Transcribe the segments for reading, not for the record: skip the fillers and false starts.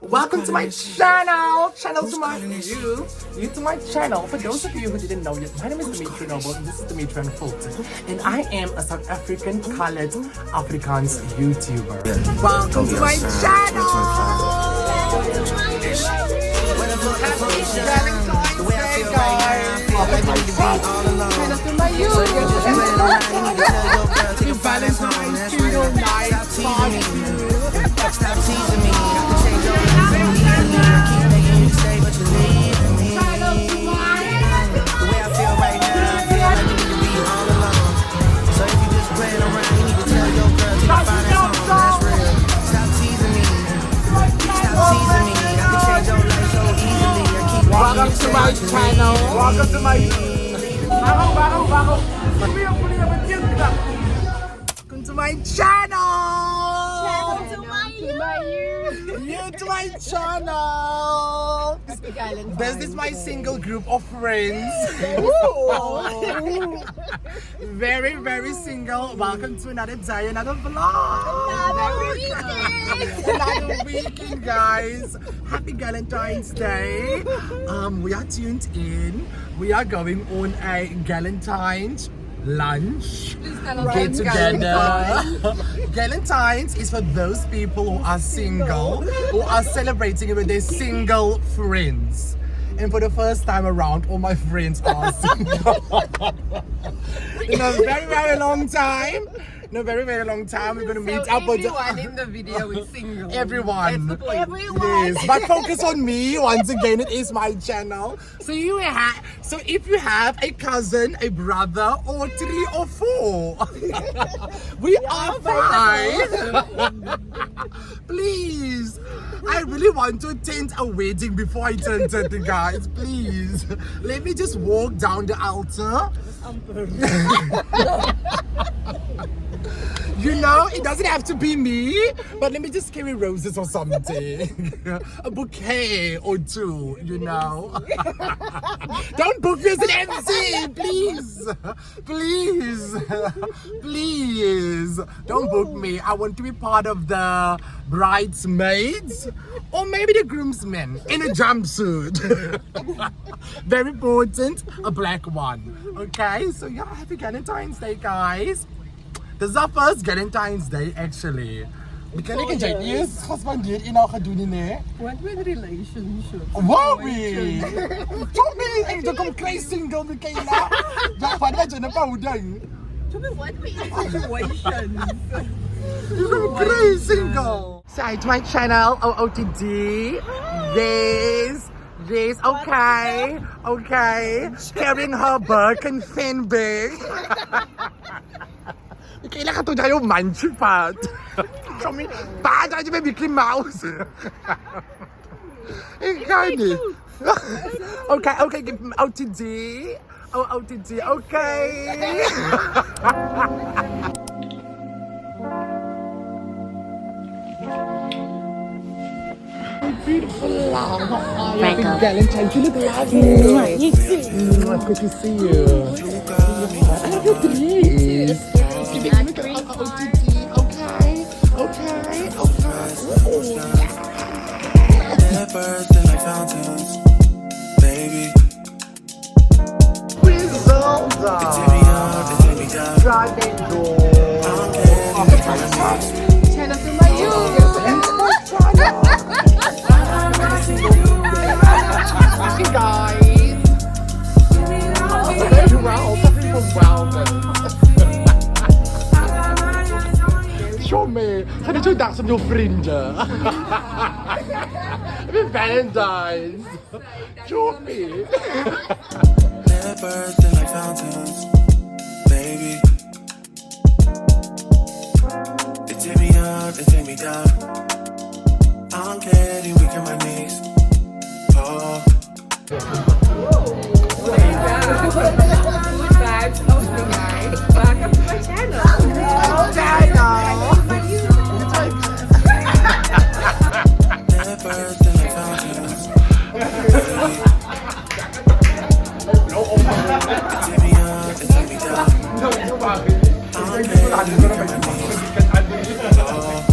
Welcome to my channel to my you to my channel. For those of you who didn't know yet, my name is Dimitri Noble and this is Dimitri Unfiltered, and I am a South African colored Afrikaans YouTuber. Welcome to my channel. Happy Valentine's Day, guys. Welcome to my Happy Valentine's Day. Stop teasing me. I can change your life. I keep making you stay, but you're leaving me. The way I feel right now, I feel like you need to be all alone. So if you just playing around, you need to tell your girl to find that song. That's real. Stop teasing me. Stop teasing me. I can change your life so easily. I keep Welcome to my channel. Welcome to my Welcome to my channel. You to my channel. This is my single group of friends. Very, very single. Welcome to another day, another vlog. Another weekend, guys. Happy Galentines Day. We are tuned in. We are going on a Galentines lunch, get together. Galentines is for those people who are single, who are celebrating with their single friends. And for the first time around, all my friends are single. In a very, very long time. In a very, very long time, we're going to meet up with everyone in the video is single. Everyone. Yes, but focus on me. Once again, it is my channel. So if you have a cousin, a brother, or 3 or 4, we are fine. Please, I really want to attend a wedding before I turn 30, guys. Please, let me just walk down the altar. You know, it doesn't have to be me, but let me just carry roses or something. A bouquet or 2, you know. Don't book me as an MC, please. Please. Please. Don't book me. I want to be part of the bridesmaids or maybe the groomsmen in a jumpsuit. Very important, a black one. Okay, so yeah, happy Galentine's Day, guys. This is our first Galentine's Day, actually. Because ik en eerst gespandeerd in al gedoen, nee. What with relationship? Wow, we. Tell me, ik doe kom klein single, Michaela. Ja, van wat je na paudang. Tell me what with situations? You come klein single. Side to my channel, OOTD. Yes, okay. Carrying her Birkin fin bag. Kailan ka to tayo manchipat? Show me, bad tayo may Mickey Mouse. Ikaw ni. Okay, give me OTD. OTD, okay. Beautiful love. Happy Valentine. You look lovely. Good to see you. I love your dress. They're bursting like fountains, baby. Griselda. They take me up, they take me down. Driving door. Channel to my Hey guys. Very well. Show me. How did you dance some your fringe? Happy Valentine's. Show me. They're bursting like fountains, baby. They take me up, they take me down. I'm getting weak on my knees. Oh. Welcome to my channel. They're bursting like fountains. They take me up, they take me down. I'm getting weak on my knees. Oh.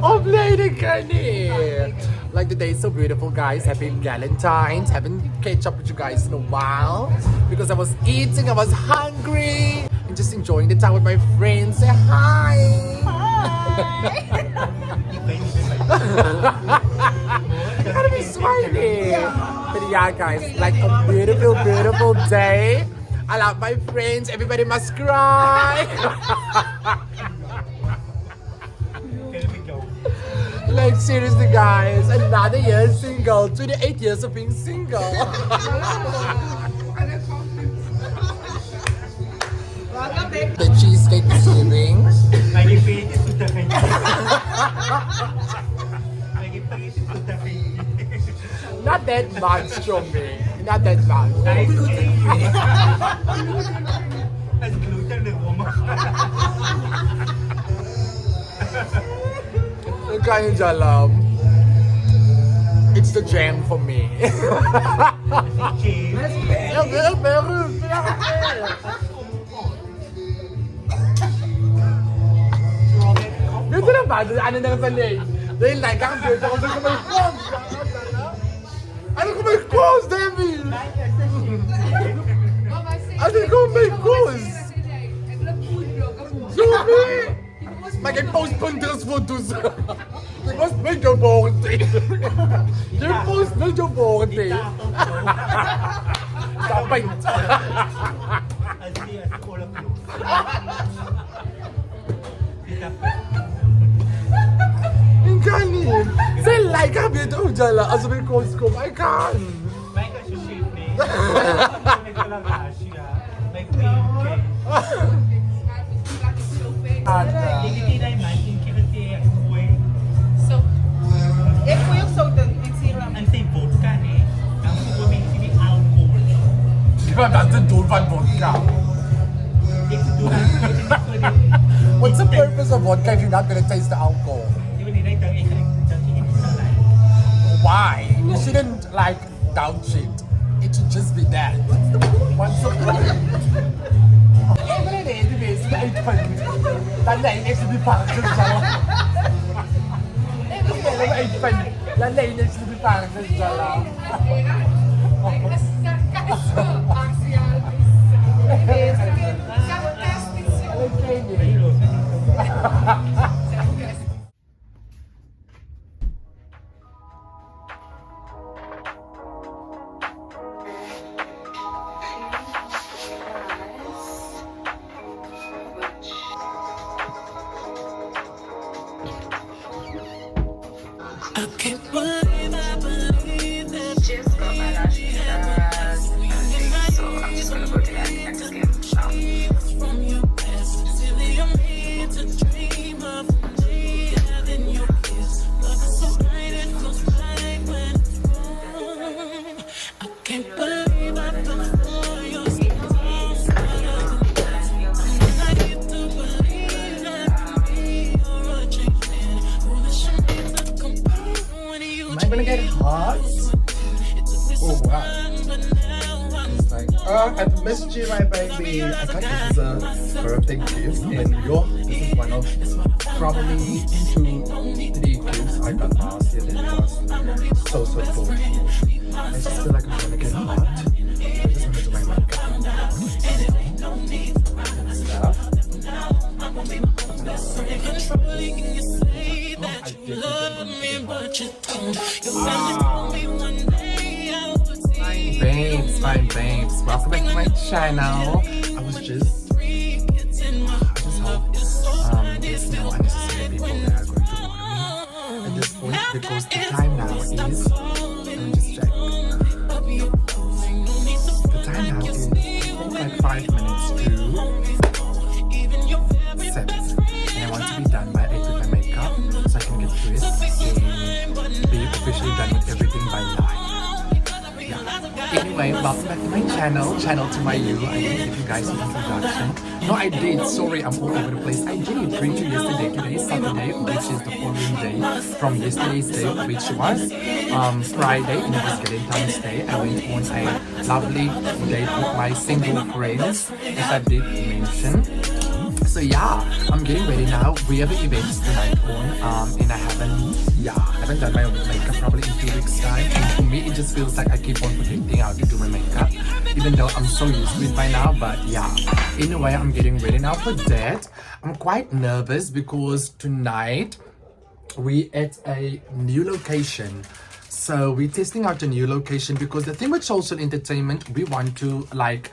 Oh, lady Kenny. Like the day is so beautiful, guys. Happy Galentines. Haven't catch up with you guys in a while because I was eating, I was hungry, and just enjoying the time with my friends. Say hi. You gotta be smiling. But yeah, guys, like a beautiful, beautiful day. I love my friends. Everybody must cry. Like seriously, guys, another year single. 28 years of being single. The cheesecake is giving. Not that much, Chomi. Not that much. Kain jalam. It's the jam for me. Dito na ba? Ano na sa lane? Dahil like ang dito ako sa may clothes. Ano ko may clothes, David? Ano ko may clothes? Zombie! Mag-post po ng photos. Mas medyo bokte. Yung post medyo bokte. Sabay. Yung kanin. Say like ka bito jala. As may post ko. I can. May ka-shape eh. May kalagahan siya. May cream cake. Hindi na yung mantin kinati ang kuwe. So, po yung soda, yung serum. Ang say vodka eh. Ang kuwe may hindi alcohol. Di ba natin tulpan vodka? What's the purpose of vodka if you're not gonna taste the alcohol? Di ba nila itang ikalik sa life? Why? You shouldn't like doubt it. It should just be that. What's the point? Lalain next to the function siya. Lalain next to the function siya lang. I can't believe that Just got my lashes done, so I'm just gonna go to that next game now. from your past. Silly of me to dream of me having your kiss. Love is so bright and goes blind when it's wrong. I can't believe I fell for your songs. I get to believe that me you're a changed man. Foolish of me to compare when you Am I gonna get hot? Oh wow. It's like, I've missed you, my baby. I thought this is a birthday gift, and this is one of probably 2, 3 gifts I got last year. That was so cool. I just feel like I'm gonna get hot. I just want to do my makeup and stuff. Fine babes, welcome back to my channel. I just hope there's no unnecessary people that are going to bother me at this point because the time now is, let me just check. The time now is like 5 minutes to 7, and I want to be done by 8 with my makeup so I can get dressed and be officially done with everything by 9. Yeah. Anyway, welcome back to my channel to my you. I didn't give you guys an introduction. No, I did. Sorry, I'm all over the place. I did bring you yesterday. Today is Saturday, which is the following day from yesterday's day, which was Friday, and it was Galentines Day. I went on a lovely date with my single friends, as I did mention. So yeah, I'm getting ready now. We have events tonight on, and I haven't done my own makeup probably in 2 weeks time. And for me, it just feels like I keep on forgetting how to do my makeup, even though I'm so used to it by now. But yeah, in a way, I'm getting ready now for that. I'm quite nervous because tonight we at a new location. So we're testing out a new location because the thing with social entertainment, we want to like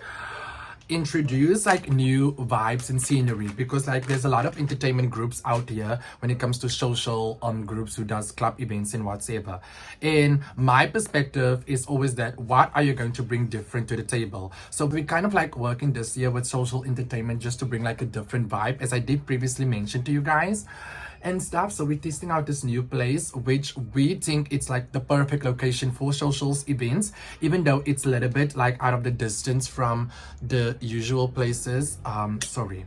introduce like new vibes and scenery, because like there's a lot of entertainment groups out here when it comes to social groups who does club events and whatsoever. And my perspective is always that what are you going to bring different to the table? So we kind of like working this year with social entertainment just to bring like a different vibe, as I did previously mention to you guys and stuff. So we're testing out this new place, which we think it's like the perfect location for socials events, even though it's a little bit like out of the distance from the usual places. Sorry,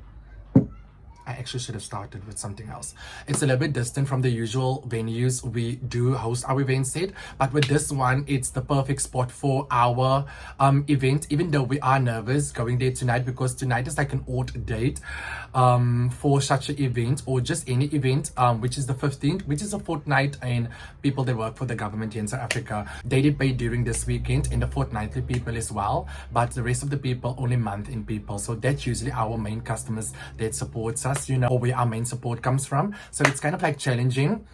I actually should have started with something else. It's a little bit distant from the usual venues we do host our events at, but with this one, it's the perfect spot for our event, even though we are nervous going there tonight, because tonight is like an odd date for such an event, or just any event, which is the 15th, which is a fortnight, and people that work for the government here in South Africa, they did pay during this weekend, and the fortnightly people as well, but the rest of the people only month-end people. So that's usually our main customers that supports us, you know, or where our main support comes from. So it's kind of like challenging,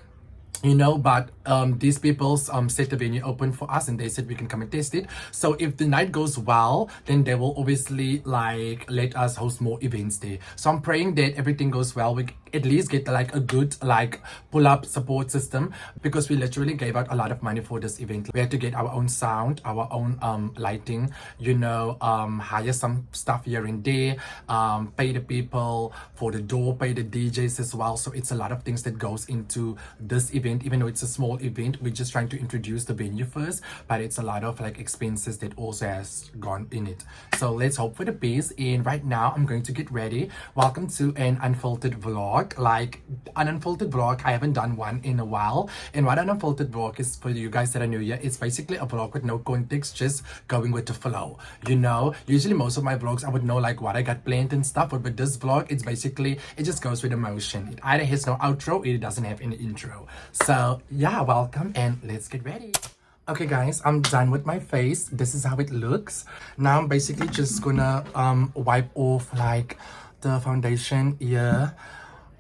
you know, but these people set the venue open for us, and they said we can come and test it. So if the night goes well, then they will obviously like let us host more events there. So I'm praying that everything goes well. We at least get like a good like pull-up support system, because we literally gave out a lot of money for this event. We had to get our own sound, our own lighting, you know, hire some stuff here and there, pay the people for the door, pay the DJs as well. So it's a lot of things that goes into this event. Even though it's a small event, we're just trying to introduce the venue first, but it's a lot of like expenses that also has gone in it. So let's hope for the best. And right now I'm going to get ready. Welcome to an unfiltered vlog. Like an unfiltered vlog, I haven't done one in a while. And what an unfiltered vlog is, for you guys that are new here, it's basically a vlog with no context, just going with the flow, you know. Usually most of my vlogs I would know like what I got planned and stuff, but with this vlog, it's basically, it just goes with emotion. It either has no outro or it doesn't have any intro. So yeah, welcome, and let's get ready. Okay guys, I'm done with my face. This is how it looks. Now I'm basically just gonna wipe off like the foundation here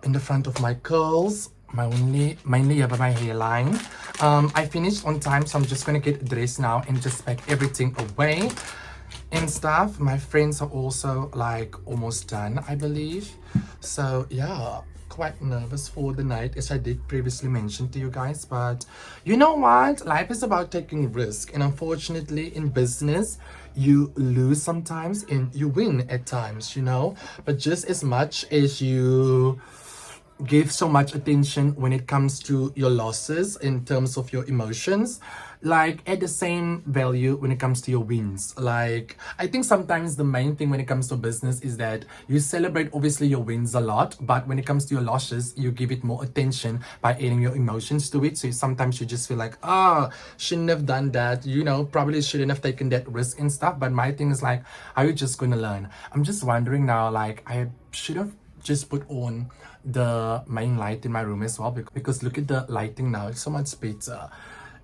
in the front of my curls, mainly over my hairline. I finished on time, so I'm just gonna get dressed now and just pack everything away and stuff. My friends are also like almost done, I believe. So yeah, quite nervous for the night, as I did previously mention to you guys. But you know what, life is about taking risk, and unfortunately in business you lose sometimes and you win at times, you know. But just as much as you give so much attention when it comes to your losses in terms of your emotions, like at the same value when it comes to your wins. Like I think sometimes the main thing when it comes to business is that you celebrate obviously your wins a lot, but when it comes to your losses, you give it more attention by adding your emotions to it. So sometimes you just feel like, shouldn't have done that, you know, probably shouldn't have taken that risk and stuff. But my thing is like, are you just gonna learn? I'm just wondering now, like I should have just put on the main light in my room as well, because look at the lighting now, it's so much better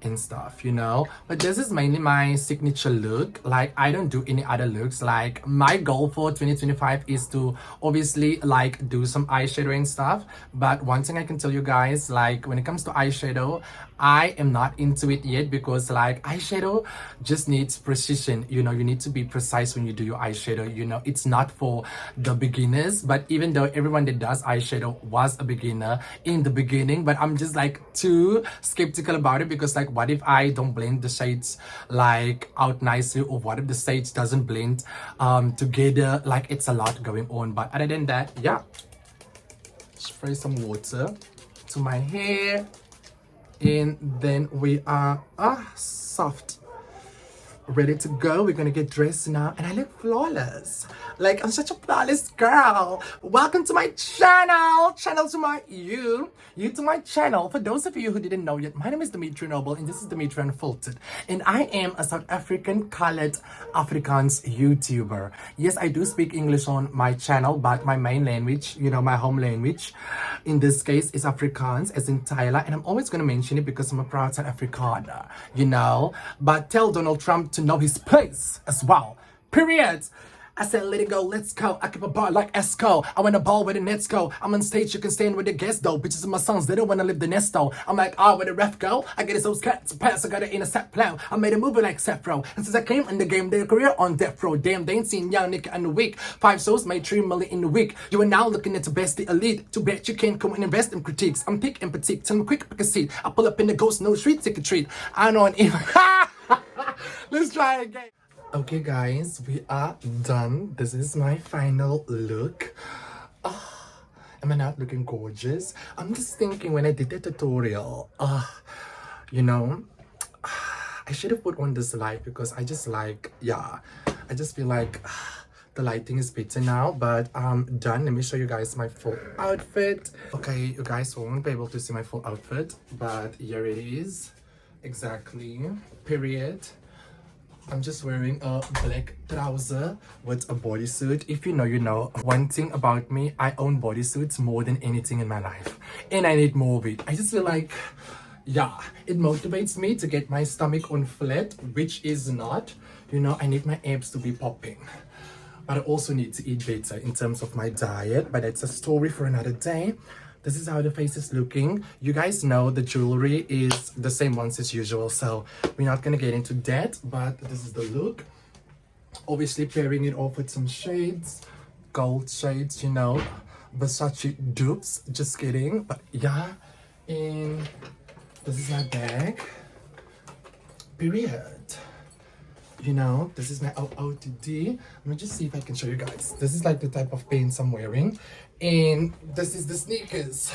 and stuff, you know. But this is mainly my signature look. Like I don't do any other looks. Like my goal for 2025 is to obviously like do some eyeshadow and stuff. But one thing I can tell you guys, like when it comes to eyeshadow, I am not into it yet, because like eyeshadow just needs precision, you know. You need to be precise when you do your eyeshadow, you know. It's not for the beginners, but even though everyone that does eyeshadow was a beginner in the beginning, but I'm just like too skeptical about it, because like what if I don't blend the shades like out nicely, or what if the shades doesn't blend together? Like it's a lot going on. But other than that, yeah, spray some water to my hair, and then we are soft ready to go. We're gonna get dressed now, and I look flawless. Like, I'm such a flawless girl. Welcome to my channel. Channel to my you to my channel. For those of you who didn't know yet, my name is Dimitri Noble, and this is Dimitri Unfiltered. And I am a South African colored Afrikaans YouTuber. Yes, I do speak English on my channel, but my main language, you know, my home language, in this case, is Afrikaans, as in Tyler. And I'm always gonna mention it because I'm a proud South Afrikaner, you know. But tell Donald Trump to know his place as well. Period. I said, let it go, let's go. I keep a bar like Esco. I win a ball where the nets go. I'm on stage, you can stand with the guests though. Bitches and my sons, they don't wanna live the nesto. I'm like, where the ref go? I get his old cats pass, I got it in a set plan. I made a movie like Sefro. And since I came in the game, their career on death row. Damn, they ain't seen young nigga in the week. 5 shows made 3 million in the week. You are now looking at the best, the elite. Too bad you can't come and invest in critiques. I'm thick and petite, tell me quick, pick a seat. I pull up in the ghost, no street, take a treat. I know an Let's try again. Okay guys, we are done. This is my final look. Am I not looking gorgeous? I'm just thinking when I did the tutorial, you know, I should have put on this light because I just like, yeah, I just feel like the lighting is better now, but I'm done. Let me show you guys my full outfit. Okay, you guys won't be able to see my full outfit, but here it is. Exactly, period. I'm just wearing a black trouser with a bodysuit. If you know, you know. One thing about me, I own bodysuits more than anything in my life. And I need more of it. I just feel like, yeah, it motivates me to get my stomach on flat, which is not. You know, I need my abs to be popping. But I also need to eat better in terms of my diet. But that's a story for another day. This is how the face is looking. You guys know the jewelry is the same ones as usual, so we're not gonna get into that, but this is the look. Obviously pairing it off with some shades, gold shades, you know, Versace dupes, just kidding, but yeah. And this is my bag, period. You know, this is my OOTD. Let me just see if I can show you guys. This is like the type of pants I'm wearing. And this is the sneakers.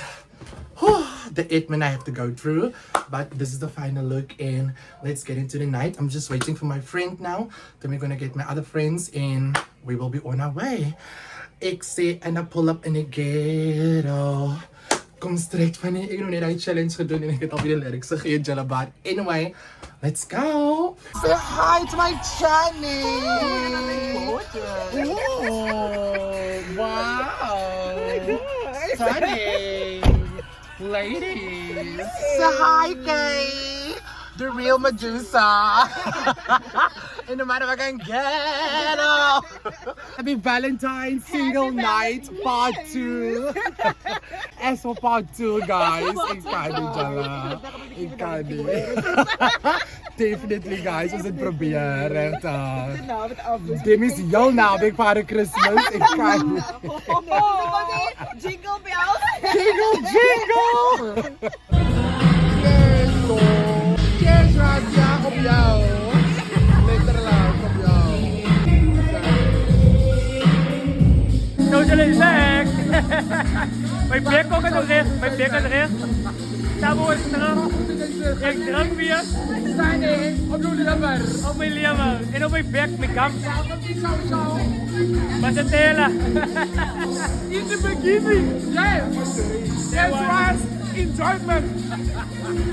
The 8 men I have to go through. But this is the final look, and let's get into the night. I'm just waiting for my friend now. Then we're gonna get my other friends and we will be on our way. Exit and I pull up in the ghetto. Kom straight van die, ek het nog net die challenge gedoen en ek het al weer die lyrics gegee, Jalabat. Anyway, let's go. Say hi to my channel. Oh, wow. Stunning. Ladies. Say hi, gay. The real Medusa. In the motherfucking ghetto. Happy Valentine single night part 2. As for part 2, guys, ik kan niet, Jalla. Ik kan niet. Definitely, guys, we het proberen. Dit is jouw naam voor de Christmas. Ik kan niet. Jingle bells. Jingle, jingle. Yes, Lord. Cheers, Raja, op jou. Lekker lang, op jou. Social impact! May plek ook aan recht, may plek aan recht. Tapos terug, ik terug weer. Staan in, op jullie lever. Op mijn lever en op mijn bek, mijn kap. Maar ze tellen. In the beginning, yes. That was enjoyment.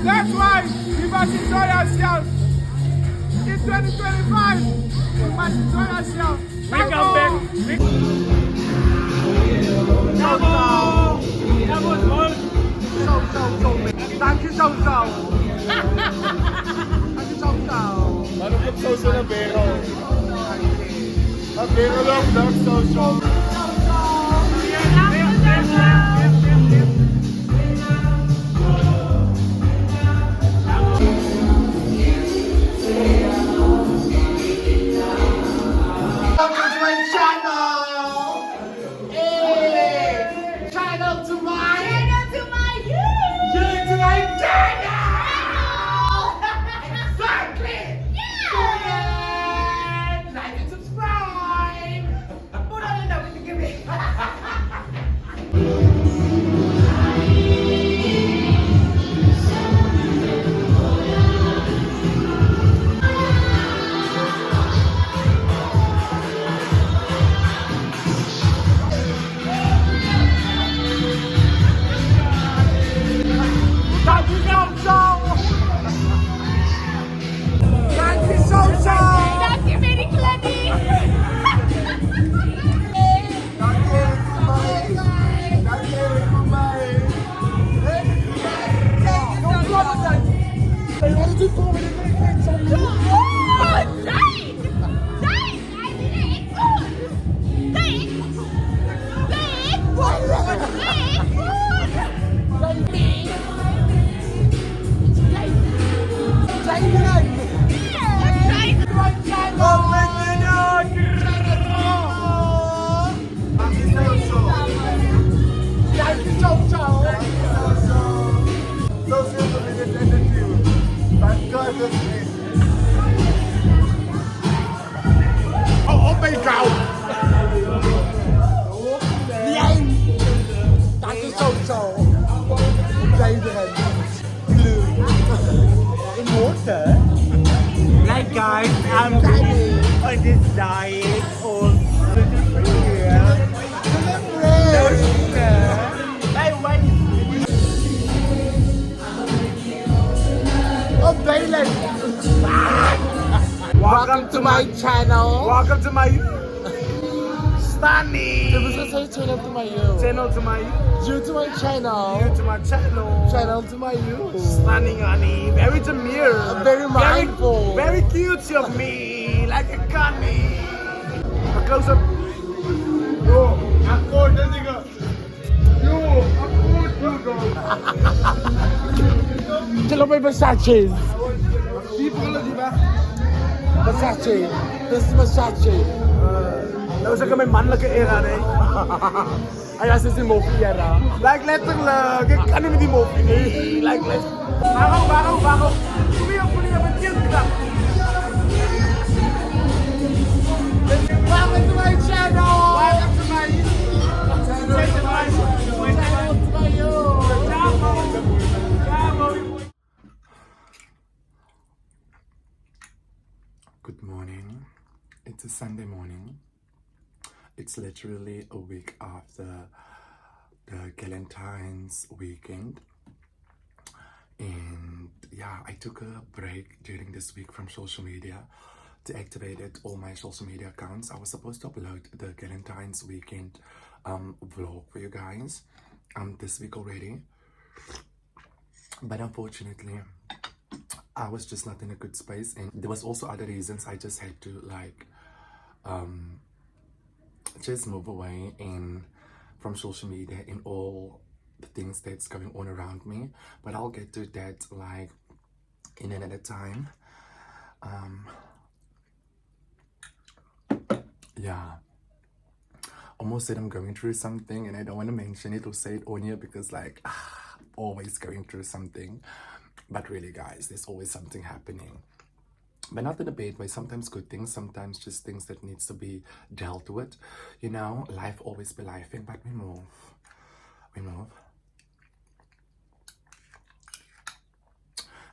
That's why we must enjoy ourselves. In 2025, we must enjoy ourselves. We come back. Bravo! Bravo, Paul! Zo. Dank je, zo. Dank je, zo. Ano kung social na pero? Ang pero lang, dark social. Welcome to my channel! Hey! Channel to my you! You to my channel! Exactly! Yeah! Like and subscribe! Put on the Oh my God! Nein! Dankie social. Blijven. Blue. In water. Like guys, I'm on this diet of no sugar. Hey, what is Oh, Bailey. Welcome to my channel. Welcome to my stunning Channel to my you. channel to my You to my channel. to my channel. Channel to my you. Stunning, honey. Very demure. Very mindful. Very cute of me. Like a bunny. A close up. Ako, dyan ka. Yo, ako, dyan ka. Chalo may Versace. Di pa ka di ba? Versace. This is Versace. Nou zeg ik mijn mannelijke era, nee. Ay, as is die mopie era. Like letterlijk. Ik kan niet met die mopie, nee. Like letterlijk. Waarom? Kom hier, met kinderen. Welcome to my channel. Welcome to my Good morning. It's a Sunday morning. It's literally a week after the Galentines weekend. And yeah, I took a break during this week from social media, deactivated all my social media accounts. I was supposed to upload the Galentines weekend vlog for you guys this week already. But unfortunately, I was just not in a good space, and there was also other reasons. I just had to like just move away from social media and all the things that's going on around me. But I'll get to that like in another time. Yeah, almost said I'm going through something, and I don't want to mention it or say it on here because like always going through something. But really guys, there's always something happening, but not in a bad way. Sometimes good things, sometimes just things that needs to be dealt with, you know. Life always be lifing, but we move.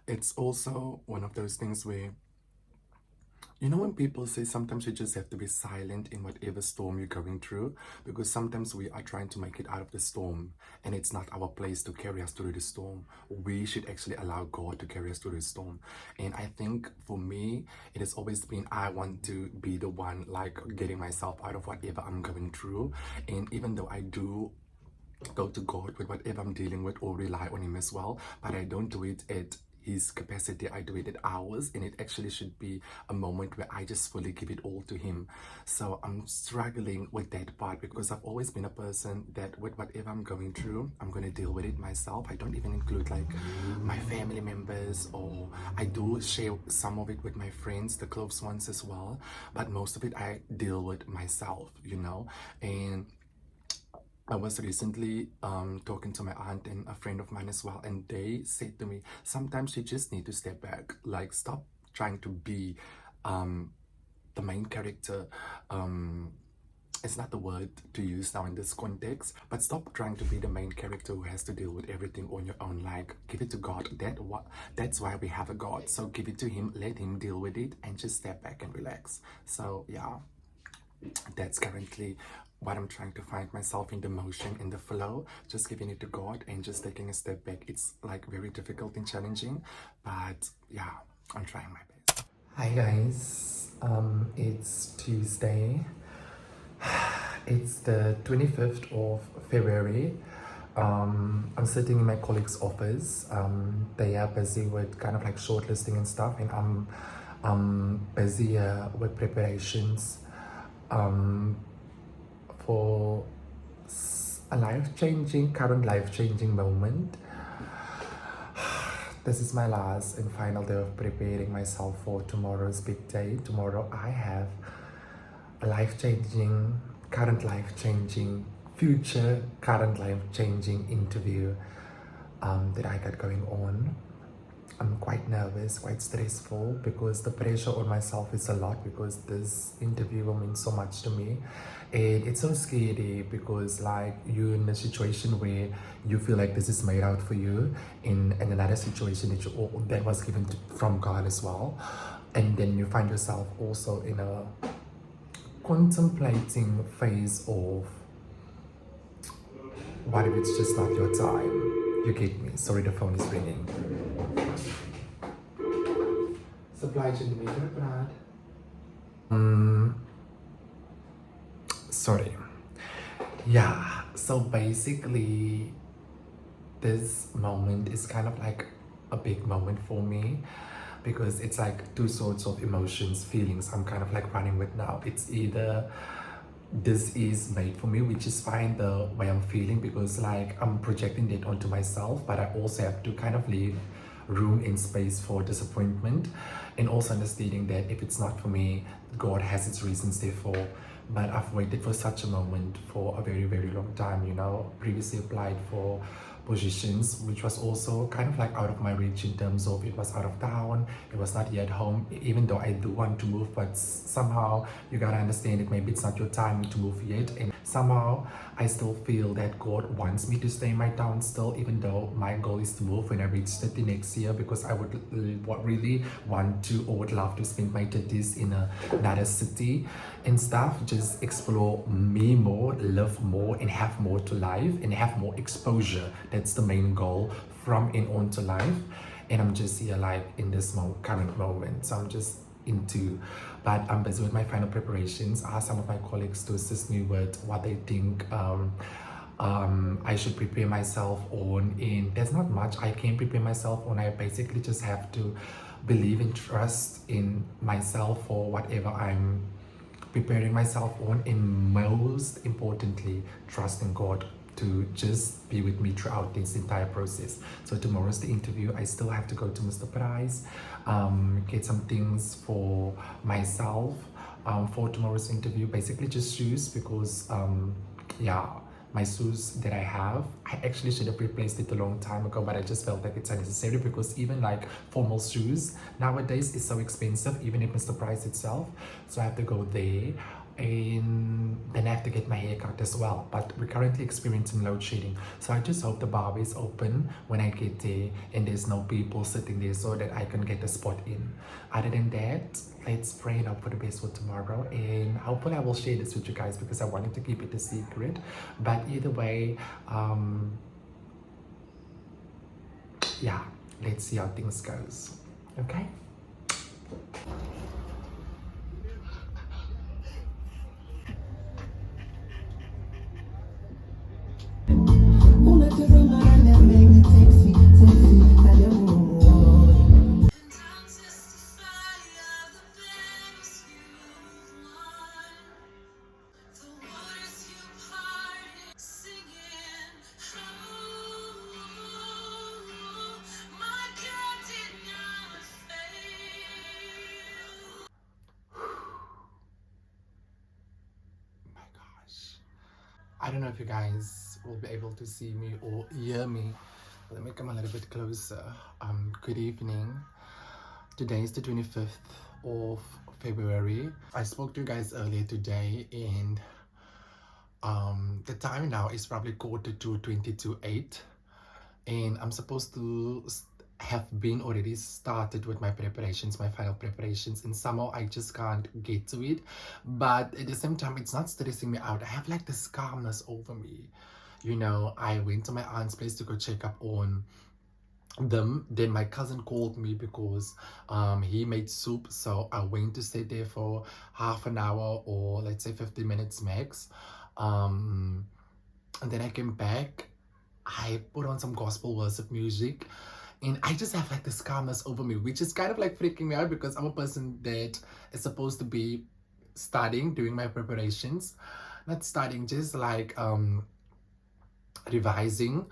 It's also one of those things where, you know, when people say sometimes you just have to be silent in whatever storm you're going through, because sometimes we are trying to make it out of the storm, and it's not our place to carry us through the storm. We should actually allow God to carry us through the storm. And I think for me, it has always been, I want to be the one like getting myself out of whatever I'm going through. And even though I do go to God with whatever I'm dealing with or rely on Him as well, but I don't do it at His capacity. I do it at ours, and it actually should be a moment where I just fully give it all to Him. So I'm struggling with that part, because I've always been a person that with whatever I'm going through, I'm going to deal with it myself. I don't even include like my family members, or I do share some of it with my friends, the close ones as well, but most of it I deal with myself, you know. And I was recently talking to my aunt and a friend of mine as well, and they said to me, sometimes you just need to step back, like stop trying to be the main character. It's not the word to use now in this context, but stop trying to be the main character who has to deal with everything on your own. Like, give it to God. That's why we have a God. So give it to Him, let Him deal with it, and just step back and relax. So yeah, that's currently what I'm trying to find myself in, the motion, in the flow, just giving it to God and just taking a step back. It's like very difficult and challenging, but yeah, I'm trying my best. Hi guys, it's Tuesday. It's the 25th of February. I'm sitting in my colleague's office. They are busy with kind of like shortlisting and stuff, and I'm busy with preparations for a current life-changing moment. This is my last and final day of preparing myself for tomorrow's big day. Tomorrow I have a current life-changing, future current life-changing interview that I got going on. I'm quite nervous, quite stressful, because the pressure on myself is a lot, because this interview will mean so much to me. And it's so scary because like you're in a situation where you feel like this is made out for you, in another situation that that was given from God as well. And then you find yourself also in a contemplating phase of what if it's just not your time? You get me? Sorry, the phone is ringing. Supply chain meter, Brad. Sorry. Yeah, so basically this moment is kind of like a big moment for me, because it's like two sorts of emotions, feelings I'm kind of like running with now. It's either this is made for me, which is fine the way I'm feeling, because like I'm projecting that onto myself, but I also have to kind of leave room and space for disappointment, and also understanding that if it's not for me, God has its reasons therefore. But I've waited for such a moment for a very, very long time, you know. Previously applied for positions which was also kind of like out of my reach, in terms of it was out of town, it was not yet home, even though I do want to move, but somehow you gotta understand that maybe it's not your time to move yet. And somehow I still feel that God wants me to stay in my town still, even though my goal is to move when I reach 30 next year, because I would really want to, or would love to spend my 30s in another city and stuff, just explore me more, live more, and have more to life, and have more exposure. That's the main goal from and on to life. And I'm just here like in this current moment, so I'm just into, but I'm busy with my final preparations. I asked some of my colleagues to assist me with what they think I should prepare myself on, and there's not much I can prepare myself on. I basically just have to believe and trust in myself for whatever I'm preparing myself on, and most importantly, trusting God to just be with me throughout this entire process. So tomorrow's the interview. I still have to go to Mr. Price, get some things for myself for tomorrow's interview, basically just shoes, because yeah, my shoes that I have, I actually should have replaced it a long time ago, but I just felt like it's unnecessary, because even like formal shoes nowadays is so expensive, even at Mr. Price itself. So I have to go there, and then I have to get my hair cut as well. But we're currently experiencing load shedding, so I just hope the bar is open when I get there and there's no people sitting there, so that I can get a spot in. Other than that, let's pray and hope for the best for tomorrow, and hopefully I will share this with you guys, because I wanted to keep it a secret. But either way, yeah, let's see how things goes. Okay. I don't know if you guys will be able to see me or hear me. Let me come a little bit closer. Good evening. Today is the 25th of February. I spoke to you guys earlier today, and the time now is probably 8:45, and I'm supposed to have been already started with my preparations, my final preparations, and somehow I just can't get to it. But at the same time, it's not stressing me out. I have like this calmness over me. You know, I went to my aunt's place to go check up on them. Then my cousin called me because he made soup, so I went to stay there for half an hour, or let's say 50 minutes max. And then I came back. I put on some gospel worship music, and I just have like this calmness over me, which is kind of like freaking me out, because I'm a person that is supposed to be studying, doing my preparations, not studying, just like revising.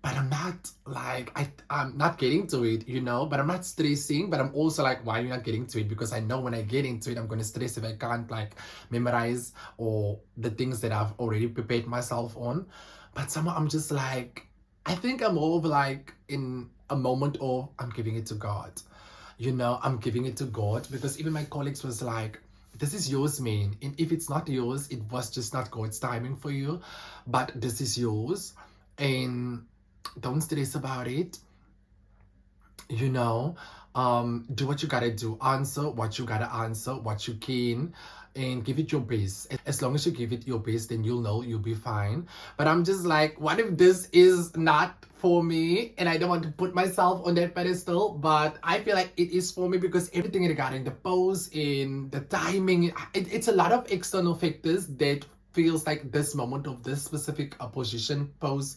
But I'm not like, I'm not getting to it, you know, but I'm not stressing, but I'm also like, why are you not getting to it? Because I know when I get into it, I'm going to stress if I can't like memorize or the things that I've already prepared myself on. But somehow I'm just like, I think I'm more of like in a moment of I'm giving it to God. You know, I'm giving it to God, because even my colleagues was like, this is yours, man. And if it's not yours, it was just not God's timing for you. But this is yours. And don't stress about it. You know, do what you gotta do. Answer what you gotta answer, what you can, and give it your best. As long as you give it your best, then you'll know you'll be fine. But I'm just like, what if this is not for me? And I don't want to put myself on that pedestal, but I feel like it is for me, because everything regarding the pose, in the timing, it's a lot of external factors that feels like this moment of this specific position pose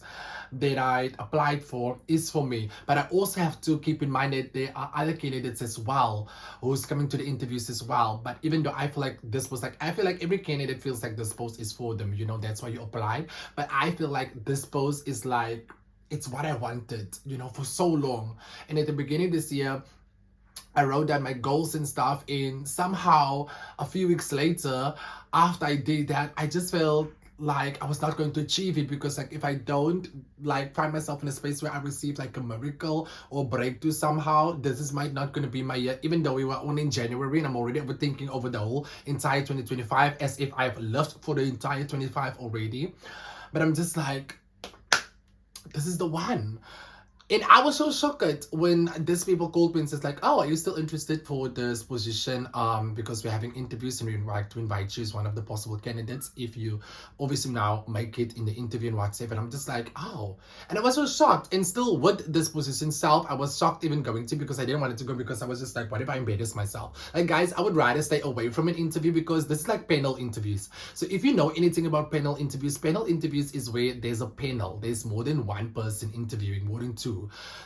that I applied for is for me. But I also have to keep in mind that there are other candidates as well who's coming to the interviews as well. But even though I feel like this was like, I feel like every candidate feels like this post is for them, you know, that's why you applied. But I feel like this post is like, it's what I wanted, you know, for so long. And at the beginning of this year, I wrote down my goals and stuff, and somehow a few weeks later, after I did that, I just felt like I was not going to achieve it, because like if I don't like find myself in a space where I receive like a miracle or breakthrough somehow, this is might not going to be my year, even though we were only in January and I'm already overthinking over the whole entire 2025 as if I've lived for the entire 25 already. But I'm just like, this is the one. And I was so shocked when these people called me and says like, oh, are you still interested for this position? Because we're having interviews and we'd like to invite you as one of the possible candidates if you obviously now make it in the interview and WhatsApp. And I'm just like, oh. And I was so shocked. And still with this position self, I was shocked even going to, because I didn't want it to go, because I was just like, what if I embarrass myself? Like, guys, I would rather stay away from an interview, because this is like panel interviews. So if you know anything about panel interviews is where there's a panel. There's more than one person interviewing, more than two.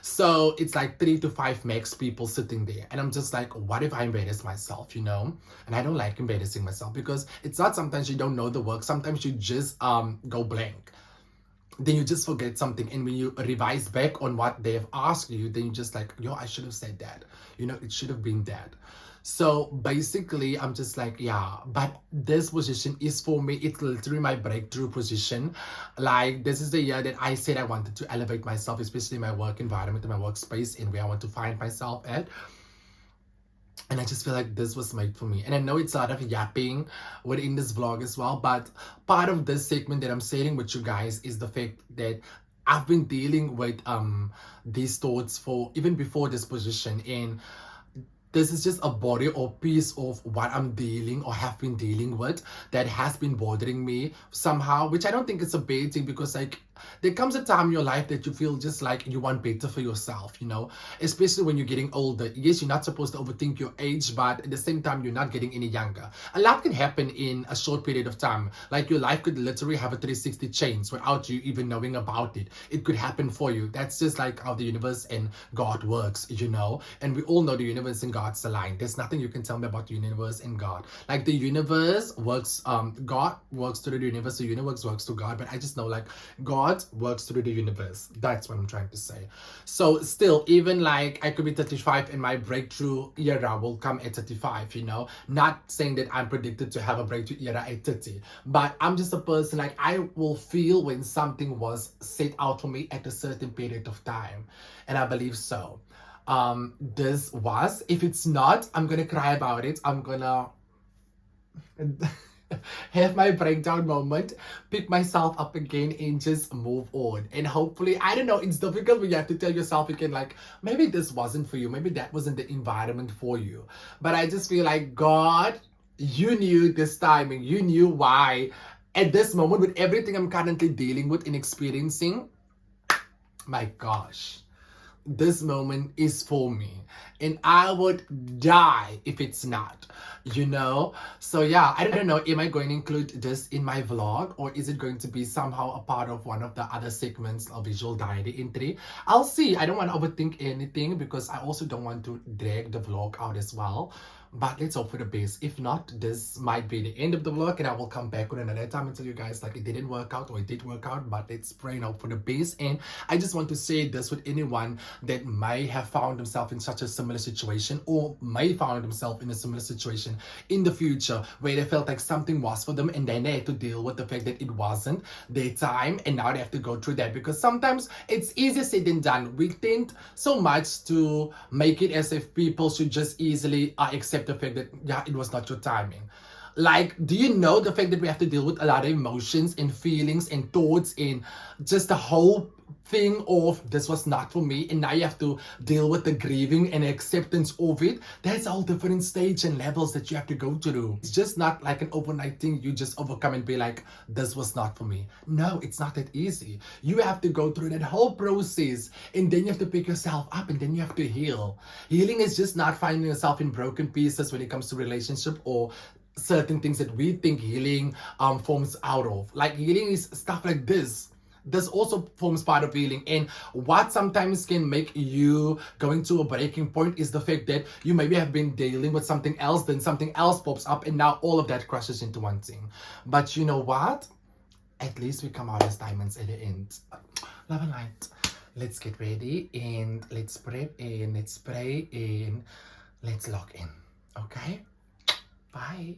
So it's like 3 to 5 max people sitting there. And I'm just like, what if I embarrass myself, you know? And I don't like embarrassing myself, because it's not sometimes you don't know the work. Sometimes you just go blank. Then you just forget something. And when you revise back on what they've asked you, then you just like, yo, I should have said that. You know, it should have been that. So basically, I'm just like, yeah, but this position is for me. It's literally my breakthrough position. Like, this is the year that I said I wanted to elevate myself, especially in my work environment, in my workspace, and where I want to find myself at. And I just feel like this was made for me. And I know it's a lot of yapping within this vlog as well, but part of this segment that I'm sharing with you guys is the fact that I've been dealing with these thoughts for even before this position. And this is just a body or piece of what I'm dealing or have been dealing with that has been bothering me somehow, which I don't think it's a bad thing, because like there comes a time in your life that you feel just like you want better for yourself, you know, especially when you're getting older. Yes, you're not supposed to overthink your age, but at the same time, you're not getting any younger. A lot can happen in a short period of time. Like your life could literally have a 360 change without you even knowing about it. It could happen for you. That's just like how the universe and God works, you know, and we all know the universe and God's aligned. There's nothing you can tell me about the universe and God. Like the universe works, God works through the universe, the universe works to God, but I just know like God works through the universe. That's what I'm trying to say. So still, even like I could be 35 and my breakthrough era will come at 35, you know, not saying that I'm predicted to have a breakthrough era at 30, but I'm just a person like I will feel when something was set out for me at a certain period of time, and I believe so. This was, if it's not, I'm gonna cry about it. I'm gonna have my breakdown moment, pick myself up again, and just move on. And hopefully, I don't know, it's difficult when you have to tell yourself again, like, maybe this wasn't for you, maybe that wasn't the environment for you. But I just feel like, God, you knew this timing, you knew why. At this moment, with everything I'm currently dealing with and experiencing, my gosh, this moment is for me, and I would die if it's not, you know. So yeah, I don't know, am I going to include this in my vlog, or is it going to be somehow a part of one of the other segments of visual diary entry? I'll see. I don't want to overthink anything, because I also don't want to drag the vlog out as well. But let's hope for the best. If not, this might be the end of the vlog, and I will come back with another time and tell you guys like it didn't work out or it did work out. But let's pray and hope for the best. And I just want to say this with anyone that may have found himself in such a similar situation, or may found himself in a similar situation in the future where they felt like something was for them and then they had to deal with the fact that it wasn't their time, and now they have to go through that. Because sometimes it's easier said than done. We tend so much to make it as if people should just easily accept the fact that yeah, it was not your timing. Like, do you know the fact that we have to deal with a lot of emotions and feelings and thoughts and just the whole thing of this was not for me, and now you have to deal with the grieving and acceptance of it. That's all different stage and levels that you have to go through. It's just not like an overnight thing you just overcome and be like, this was not for me. No, it's not that easy. You have to go through that whole process, and then you have to pick yourself up, and then you have to heal. Healing is just not finding yourself in broken pieces when it comes to relationship or certain things that we think healing forms out of. Like, healing is stuff like this. This also forms part of healing. And what sometimes can make you going to a breaking point is the fact that you maybe have been dealing with something else, then something else pops up, and now all of that crushes into one thing. But you know what? At least we come out as diamonds at the end. Love and light. Let's get ready and let's prep and let's pray and let's log in. Okay? Bye.